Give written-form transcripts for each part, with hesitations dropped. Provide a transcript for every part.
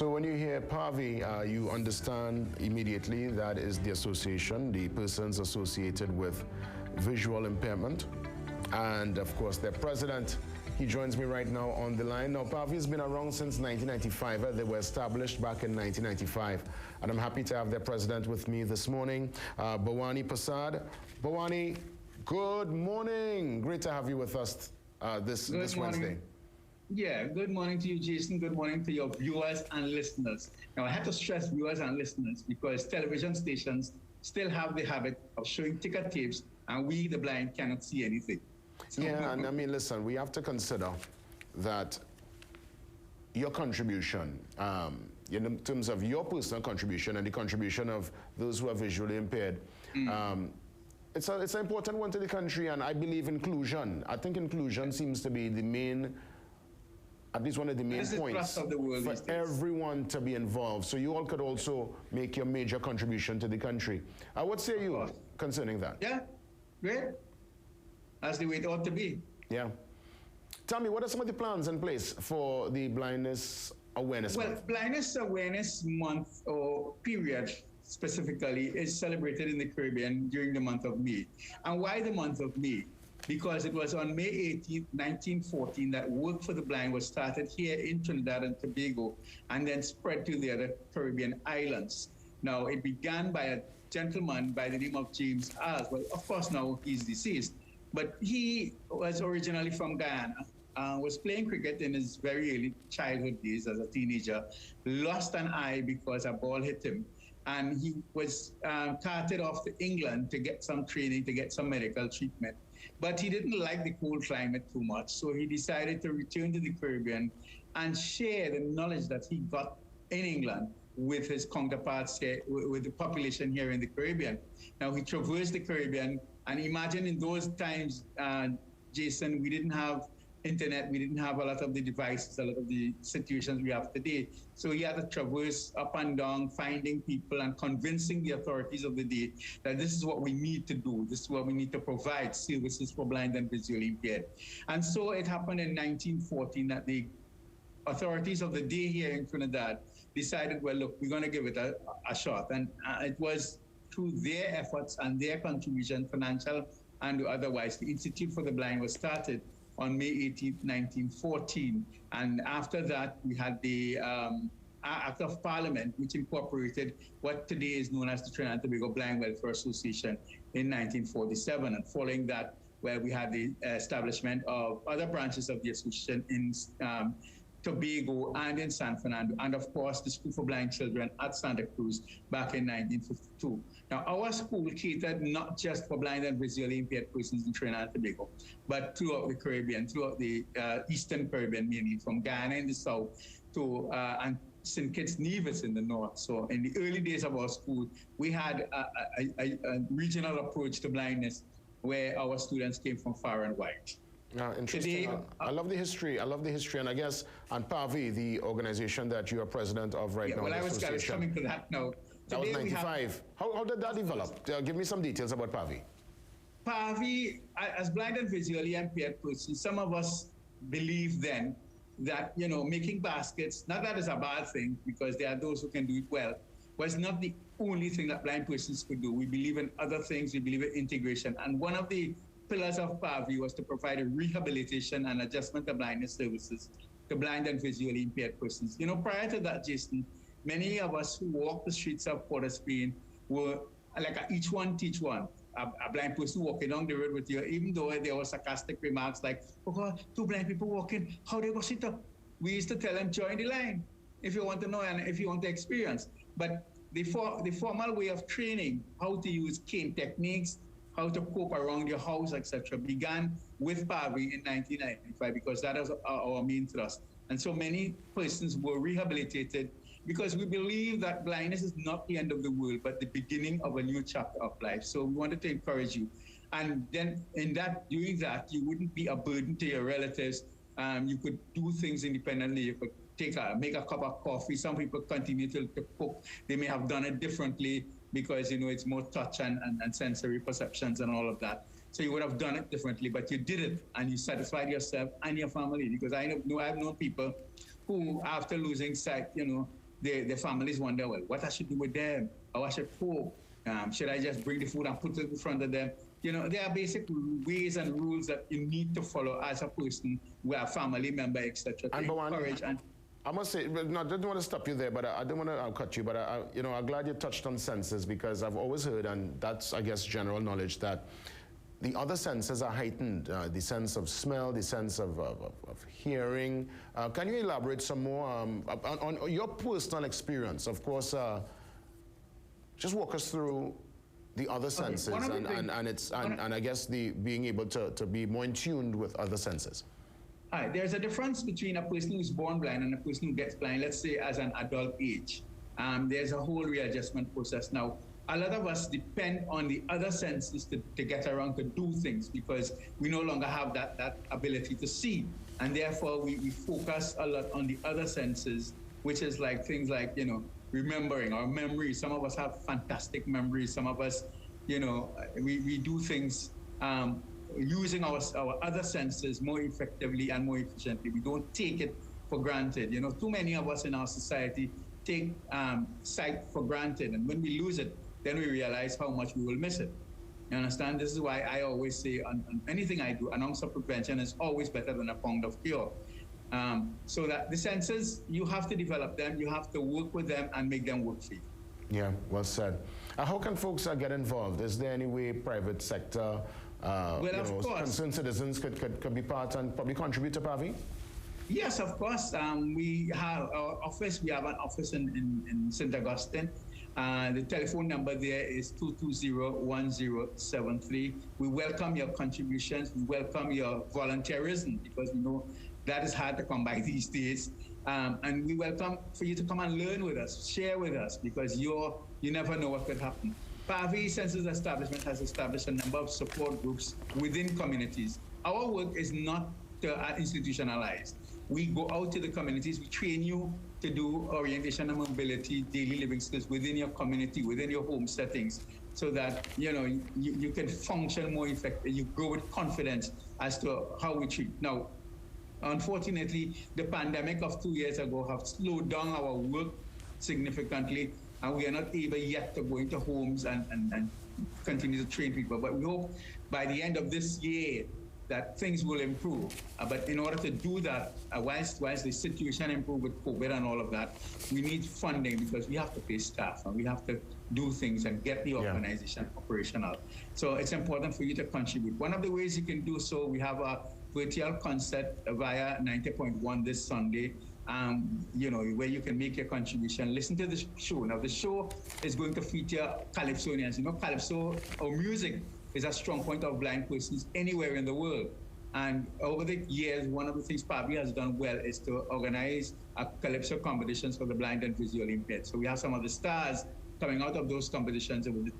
So when you hear PAVI, you understand immediately that is the association, the persons associated with visual impairment. And of course, their president, he joins me right now on the line. Now, PAVI has been around since 1995. They were established back in 1995. And I'm happy to have their president with me this morning, Bhawani Persasd. Bhawani, good morning. Great to have you with us this Wednesday. Yeah, good morning to you, Jason. Good morning to your viewers and listeners. Now, I have to stress viewers and listeners because television stations still have the habit of showing ticker tapes, and we, the blind, cannot see anything. So, yeah, and I mean, listen, we have to consider that your contribution, in terms of your personal contribution and the contribution of those who are visually impaired, it's an important one to the country, and I believe inclusion. I think inclusion seems to be the main, at least one of the main points for everyone to be involved. So you all could also make your major contribution to the country. What say you concerning that? Yeah, great. That's the way it ought to be. Yeah. Tell me, what are some of the plans in place for the Blindness Awareness Month? Well, Blindness Awareness Month, or period specifically, is celebrated in the Caribbean during the month of May. And why the month of May? Because it was on May 18, 1914, that Work for the Blind was started here in Trinidad and Tobago and then spread to the other Caribbean islands. Now, it began by a gentleman by the name of James Alls. Well, of course, now he's deceased, but he was originally from Guyana, was playing cricket in his very early childhood days as a teenager, lost an eye because a ball hit him. And he was carted off to England to get some training, to get some medical treatment. But he didn't like the cold climate too much, so he decided to return to the Caribbean and share the knowledge that he got in England with his counterparts here, with the population here in the Caribbean. Now, he traversed the Caribbean, and imagine in those times, Jason, we didn't have internet, we didn't have a lot of the devices, a lot of the situations we have today. So he had to traverse up and down, finding people and convincing the authorities of the day that this is what we need to do. This is what we need to provide services for blind and visually impaired. And so it happened in 1914 that the authorities of the day here in Trinidad decided, well, look, we're going to give it a shot. And it was through their efforts and their contribution, financial and otherwise, the Institute for the Blind was started on May 18, 1914. And after that, we had the Act of Parliament, which incorporated what today is known as the Trinidad and Tobago Blind Welfare Association in 1947. And following that, well, we had the establishment of other branches of the association in Tobago and in San Fernando, and of course, the School for Blind Children at Santa Cruz back in 1952. Now, our school catered not just for blind and visually impaired persons in Trinidad and Tobago, but throughout the Caribbean, throughout the Eastern Caribbean, mainly from Guyana in the south to and St. Kitts Nevis in the north. So in the early days of our school, we had a regional approach to blindness where our students came from far and wide. Interesting. Today, I love the history. I love the history. And I guess, and PAVI, the organization that you are president of right now. Well, I was coming to that now. That was 95. How did that develop? Give me some details about PAVI. PAVI, as blind and visually impaired persons, some of us believed then that, you know, making baskets, not that is a bad thing, because there are those who can do it well, was not the only thing that blind persons could do. We believe in other things. We believe in integration. And one of the pillars of PAVI was to provide a rehabilitation and adjustment of blindness services to blind and visually impaired persons. You know, prior to that, Jason, many of us who walk the streets of Port of Spain were like a each one teach one. A blind person walking down the road with you, even though there were sarcastic remarks like, oh, two blind people walking, how they go sit up? We used to tell them, join the line if you want to know and if you want to experience. But the formal way of training, how to use cane techniques, how to cope around your house, etc., began with PAVI in 1995 because that was our main thrust. And so many persons were rehabilitated because we believe that blindness is not the end of the world, but the beginning of a new chapter of life. So we wanted to encourage you. And then doing that, you wouldn't be a burden to your relatives. You could do things independently. You could make a cup of coffee. Some people continue to cook. They may have done it differently because, you know, it's more touch and sensory perceptions and all of that. So you would have done it differently, but you did it and you satisfied yourself and your family. Because I've known people who, after losing sight, you know, their families wonder, well, what I should do with them? How I should cope? Should I just bring the food and put it in front of them? You know, there are basic ways and rules that you need to follow as a person, where a family member, etc. And Bhawani, I must say, no, I didn't want to stop you there, but I didn't want to cut you, but you know, I'm glad you touched on senses, because I've always heard, and that's, I guess, general knowledge, that the other senses are heightened, the sense of smell, the sense of hearing. Can you elaborate some more on your personal experience? Of course, just walk us through the other senses, and I guess the being able to be more in tune with other senses. All right, there's a difference between a person who's born blind and a person who gets blind, let's say as an adult age. There's a whole readjustment process. Now, a lot of us depend on the other senses to get around, to do things, because we no longer have that ability to see. And therefore, we focus a lot on the other senses, which is like things like, you know, remembering our memory. Some of us have fantastic memories. Some of us, you know, we do things using our other senses more effectively and more efficiently. We don't take it for granted. You know, too many of us in our society take sight for granted. And when we lose it, then we realize how much we will miss it. You understand? This is why I always say on anything I do, an ounce of prevention is always better than a pound of cure. So that the senses, you have to develop them, you have to work with them and make them work for you. Yeah, well said. How can folks get involved? Is there any way private sector, concerned citizens could be part and probably contribute to PAVI? Yes, of course. We have our office. We have an office in St. Augustine. The telephone number there is 220-1073. We welcome your contributions. We welcome your volunteerism, because we know that is hard to come by these days. And we welcome for you to come and learn with us, share with us, because you never know what could happen. PAVI, since its establishment, has established a number of support groups within communities. Our work is not institutionalized. We go out to the communities, we train you to do orientation and mobility, daily living skills within your community, within your home settings, so that, you know, you can function more effectively. You grow with confidence as to how we treat. Now, unfortunately, the pandemic of 2 years ago have slowed down our work significantly, and we are not able yet to go into homes and continue to train people. But we hope by the end of this year that things will improve. But in order to do that, whilst the situation improves with COVID and all of that, we need funding, because we have to pay staff and we have to do things and get the organization operational. So it's important for you to contribute. One of the ways you can do so, we have a virtual concert via 90.1 this Sunday, you know, where you can make your contribution, listen to the show. Now, the show is going to feature Calypsonians. You know, Calypso, or music, is a strong point of blind persons anywhere in the world. And over the years, one of the things PAVI has done well is to organize Calypso competitions for the blind and visually impaired. So we have some of the stars coming out of those competitions over the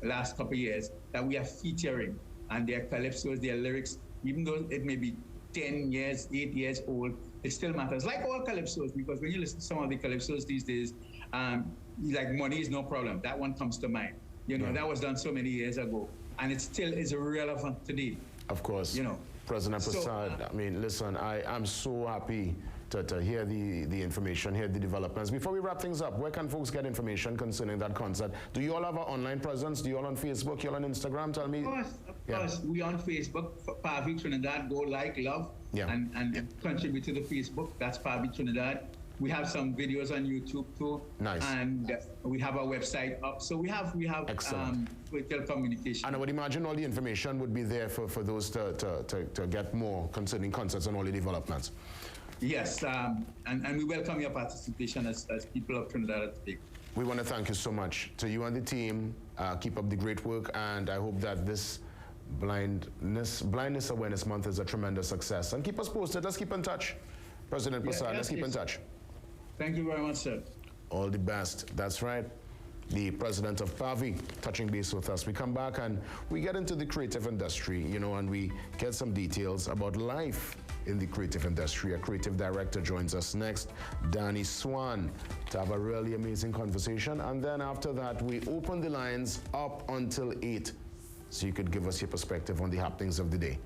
last couple of years that we are featuring. And their Calypsos, their lyrics, even though it may be 10 years, 8 years old, it still matters. Like all Calypsos, because when you listen to some of the Calypsos these days, like Money Is No Problem, that one comes to mind. You know, that was done so many years ago, and it still is relevant today. Of course. You know, President Persasd, I mean, listen, I'm so happy to hear the information, hear the developments. Before we wrap things up, where can folks get information concerning that concert? Do you all have an online presence? Do you all on Facebook? You all on Instagram? Tell me. Of course. We on Facebook, PAVI Trinidad. Go like, love, and contribute to the Facebook. That's PAVI Trinidad. We have some videos on YouTube too. Nice. And we have our website up. So we have virtual communication. And I would imagine all the information would be there for those to get more concerning concerts and all the developments. Yes, and we welcome your participation as people of Trinidad and Tobago. We want to thank you so much to you and the team. Keep up the great work, and I hope that this Blindness Awareness Month is a tremendous success. And keep us posted. Let's keep in touch. President Persasd, let's keep in touch. Thank you very much, sir. All the best. That's right. The president of PAVI touching base with us. We come back and we get into the creative industry, you know, and we get some details about life in the creative industry. A creative director joins us next, Danny Swan, to have a really amazing conversation. And then after that, we open the lines up until 8, so you could give us your perspective on the happenings of the day.